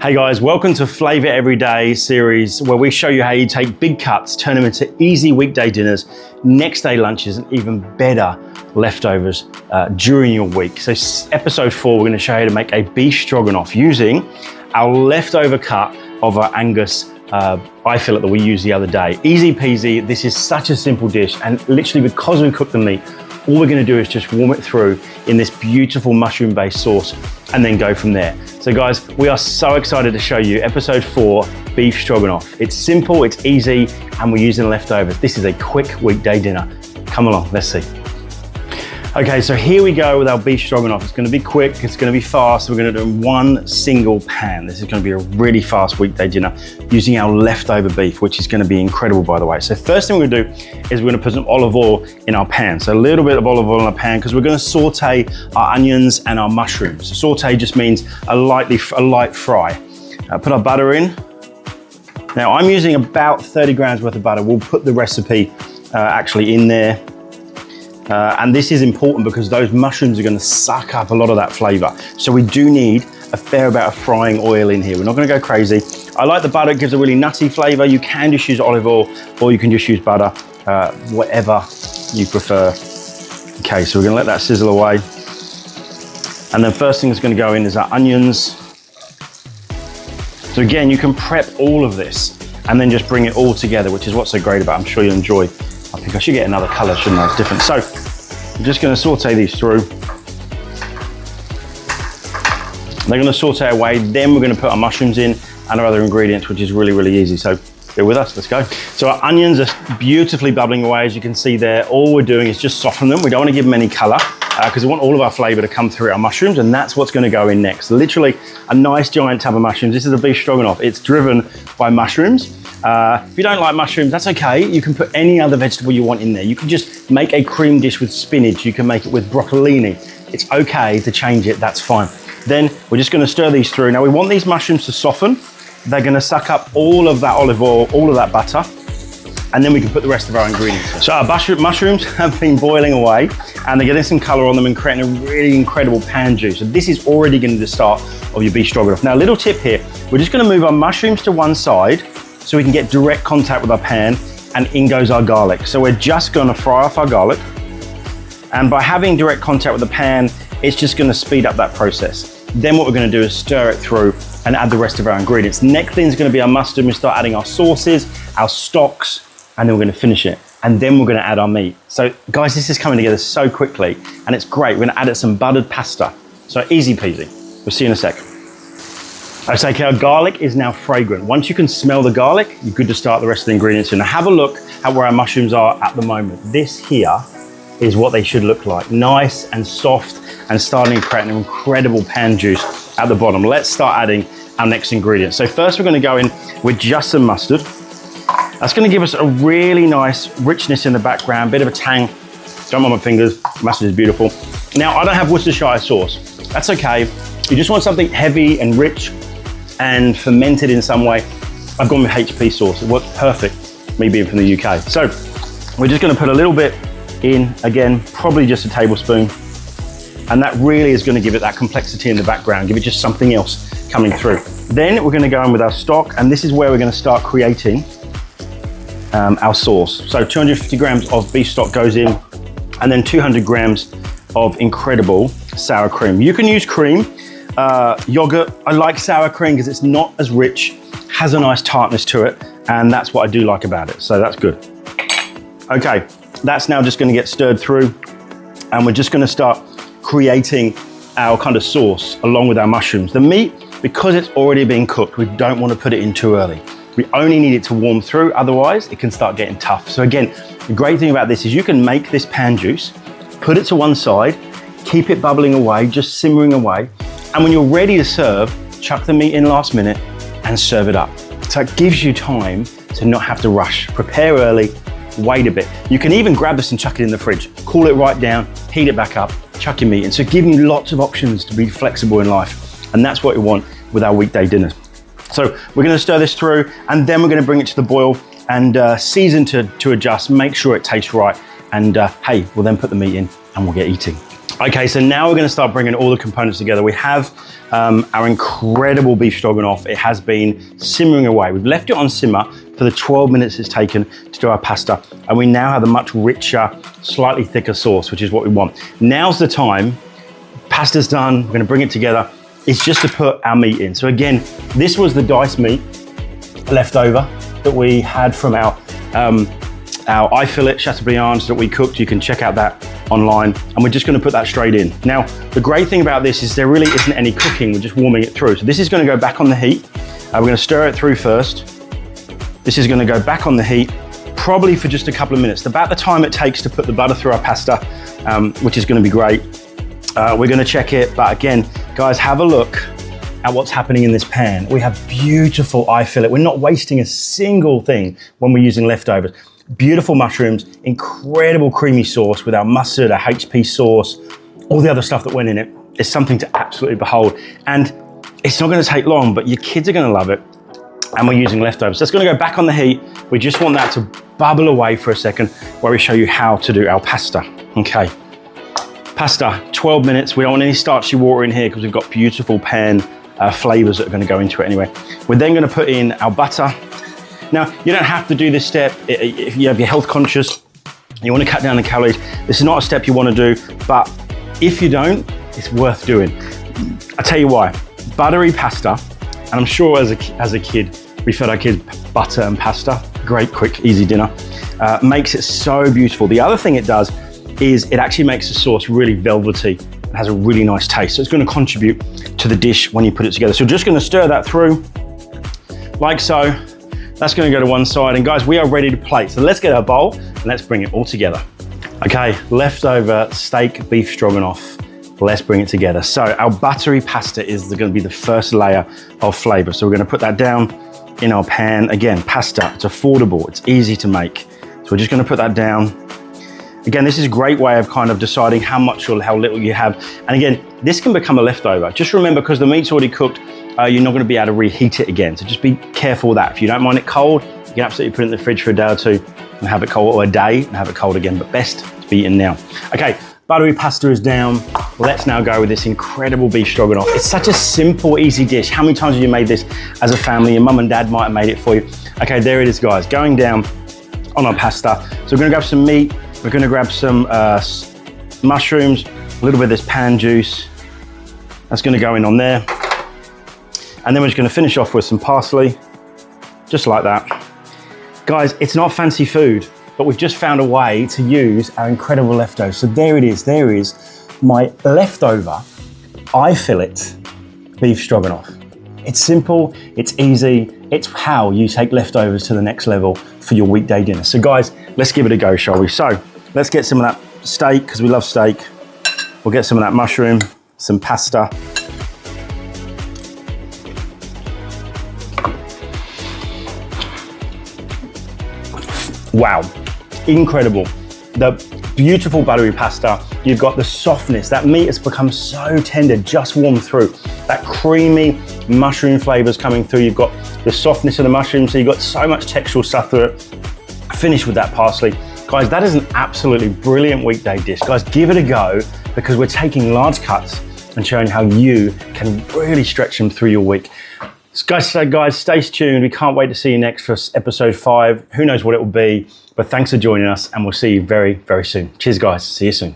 Hey guys, welcome to Flavour Every Day series where we show you how you take big cuts, turn them into easy weekday dinners, next day lunches, and even better leftovers during your week. So episode 4, we're going to show you how to make a beef stroganoff using our leftover cut of our Angus fillet that we used the other day. Easy peasy. This is such a simple dish, and literally because we cooked the meat, all we're going to do is just warm it through in this beautiful mushroom-based sauce and then go from there. So guys, we are so excited to show you episode 4, beef stroganoff. It's simple, it's easy, and we're using leftovers. This is a quick weekday dinner. Come along, let's see. Okay, so here we go with our beef stroganoff. It's going to be quick, it's going to be fast. We're going to do it in one single pan. This is going to be a really fast weekday dinner using our leftover beef, which is going to be incredible, by the way. So first thing we're going to do is we're going to put some olive oil in our pan. So a little bit of olive oil in our pan because we're going to saute our onions and our mushrooms. So saute just means a light fry. Put our butter in. Now I'm using about 30 grams worth of butter. We'll put the recipe actually in there. And this is important because those mushrooms are going to suck up a lot of that flavor. So we do need a fair amount of frying oil in here. We're not going to go crazy. I like the butter, it gives a really nutty flavor. You can just use olive oil or you can just use butter, whatever you prefer. Okay, so we're going to let that sizzle away. And then first thing that's going to go in is our onions. So again, you can prep all of this and then just bring it all together, which is what's so great about it. I'm sure you'll enjoy. I think I should get another color, shouldn't I? It's different. So I'm just going to saute these through. They're going to saute away. Then we're going to put our mushrooms in and our other ingredients, which is really, really easy. So bear with us, let's go. So our onions are beautifully bubbling away, as you can see there. All we're doing is just soften them. We don't want to give them any color because we want all of our flavor to come through our mushrooms, and that's what's going to go in next. Literally a nice giant tub of mushrooms. This is a beef stroganoff. It's driven by mushrooms. If you don't like mushrooms, that's okay. You can put any other vegetable you want in there. You can just make a cream dish with spinach. You can make it with broccolini. It's okay to change it, that's fine. Then we're just gonna stir these through. Now we want these mushrooms to soften. They're gonna suck up all of that olive oil, all of that butter, and then we can put the rest of our ingredients in. So our mushrooms have been boiling away and they're getting some color on them and creating a really incredible pan juice. So this is already gonna be the start of your beef stroganoff. Now a little tip here, we're just gonna move our mushrooms to one side so we can get direct contact with our pan, and in goes our garlic. So we're just gonna fry off our garlic, and by having direct contact with the pan, it's just gonna speed up that process. Then what we're gonna do is stir it through and add the rest of our ingredients. Next thing is gonna be our mustard. We start adding our sauces, our stocks, and then we're gonna finish it. And then we're gonna add our meat. So guys, this is coming together so quickly, and it's great. We're gonna add it some buttered pasta. So easy peasy. We'll see you in a sec. Okay, our garlic is now fragrant. Once you can smell the garlic, you're good to start the rest of the ingredients in. Now have a look at where our mushrooms are at the moment. This here is what they should look like. Nice and soft and starting to create an incredible pan juice at the bottom. Let's start adding our next ingredient. So first we're gonna go in with just some mustard. That's gonna give us a really nice richness in the background, bit of a tang. Don't mind my fingers, mustard is beautiful. Now I don't have Worcestershire sauce. That's okay. You just want something heavy and rich and fermented in some way. I've gone with HP sauce. It works perfect, me being from the UK. So we're just gonna put a little bit in, again, probably just a tablespoon. And that really is gonna give it that complexity in the background, give it just something else coming through. Then we're gonna go in with our stock, and this is where we're gonna start creating our sauce. So 250 grams of beef stock goes in, and then 200 grams of incredible sour cream. You can use cream, yogurt. I like sour cream because it's not as rich, has a nice tartness to it, and that's what I do like about it, so that's good. Okay, that's now just gonna get stirred through, and we're just gonna start creating our kind of sauce along with our mushrooms. The meat, because it's already been cooked, we don't want to put it in too early. We only need it to warm through, otherwise it can start getting tough. So again, the great thing about this is you can make this pan juice, put it to one side, keep it bubbling away, just simmering away, and when you're ready to serve, chuck the meat in last minute and serve it up. So it gives you time to not have to rush. Prepare early, wait a bit. You can even grab this and chuck it in the fridge. Cool it right down, heat it back up, chuck your meat in. So giving you lots of options to be flexible in life. And that's what we want with our weekday dinners. So we're gonna stir this through, and then we're gonna bring it to the boil and season to adjust, make sure it tastes right. And hey, we'll then put the meat in and we'll get eating. Okay, so now we're gonna start bringing all the components together. We have our incredible beef stroganoff. It has been simmering away. We've left it on simmer for the 12 minutes it's taken to do our pasta. And we now have a much richer, slightly thicker sauce, which is what we want. Now's the time. Pasta's done, we're gonna bring it together. It's just to put our meat in. So again, this was the diced meat left over that we had from our fillet Chateaubriand that we cooked. You can check out that online, and we're just gonna put that straight in. Now, the great thing about this is there really isn't any cooking, we're just warming it through. So this is gonna go back on the heat. We're gonna stir it through first. This is gonna go back on the heat, probably for just a couple of minutes. About the time it takes to put the butter through our pasta, which is gonna be great. We're gonna check it, but again, guys, have a look at what's happening in this pan. We have beautiful eye fillet. We're not wasting a single thing when we're using leftovers. Beautiful mushrooms, incredible creamy sauce with our mustard, our HP sauce, all the other stuff that went in it. It's something to absolutely behold. And it's not gonna take long, but your kids are gonna love it. And we're using leftovers. So it's gonna go back on the heat. We just want that to bubble away for a second while we show you how to do our pasta. Okay, pasta, 12 minutes. We don't want any starchy water in here because we've got beautiful pan flavors that are gonna go into it anyway. We're then gonna put in our butter. Now, you don't have to do this step if you're health conscious, you want to cut down the calories. This is not a step you want to do, but if you don't, it's worth doing. I'll tell you why. Buttery pasta, and I'm sure as a kid, we fed our kids butter and pasta. Great, quick, easy dinner. Makes it so beautiful. The other thing it does is it actually makes the sauce really velvety. It has a really nice taste. So it's going to contribute to the dish when you put it together. So we're just going to stir that through like so. That's gonna go to one side, and guys, we are ready to plate. So let's get our bowl and let's bring it all together. Okay, leftover steak beef stroganoff. Let's bring it together. So our buttery pasta is gonna be the first layer of flavor. So we're gonna put that down in our pan. Again, pasta, it's affordable, it's easy to make. So we're just gonna put that down. Again, this is a great way of kind of deciding how much or how little you have. And again, this can become a leftover. Just remember, because the meat's already cooked, you're not going to be able to reheat it again. So just be careful with that. If you don't mind it cold, you can absolutely put it in the fridge for a day or two and have it cold, or a day and have it cold again, but best to be eaten now. Okay, buttery pasta is down. Let's now go with this incredible beef stroganoff. It's such a simple, easy dish. How many times have you made this as a family? Your mum and dad might have made it for you. Okay, there it is, guys, going down on our pasta. So we're going to grab some meat. We're going to grab some mushrooms, a little bit of this pan juice. That's going to go in on there. And then we're just gonna finish off with some parsley, just like that. Guys, it's not fancy food, but we've just found a way to use our incredible leftovers. So there it is, there is my leftover eye fillet beef stroganoff. It's simple, it's easy, it's how you take leftovers to the next level for your weekday dinner. So guys, let's give it a go, shall we? So let's get some of that steak, because we love steak. We'll get some of that mushroom, some pasta. Wow, incredible. The beautiful buttery pasta, you've got the softness. That meat has become so tender, just warmed through. That creamy mushroom flavors coming through. You've got the softness of the mushroom, so you've got so much textural stuff through it. Finish with that parsley. Guys, that is an absolutely brilliant weekday dish. Guys, give it a go, because we're taking large cuts and showing how you can really stretch them through your week. Guys, stay tuned. We can't wait to see you next for episode 5. Who knows what it will be, but thanks for joining us, and we'll see you very, very soon. Cheers, guys. See you soon.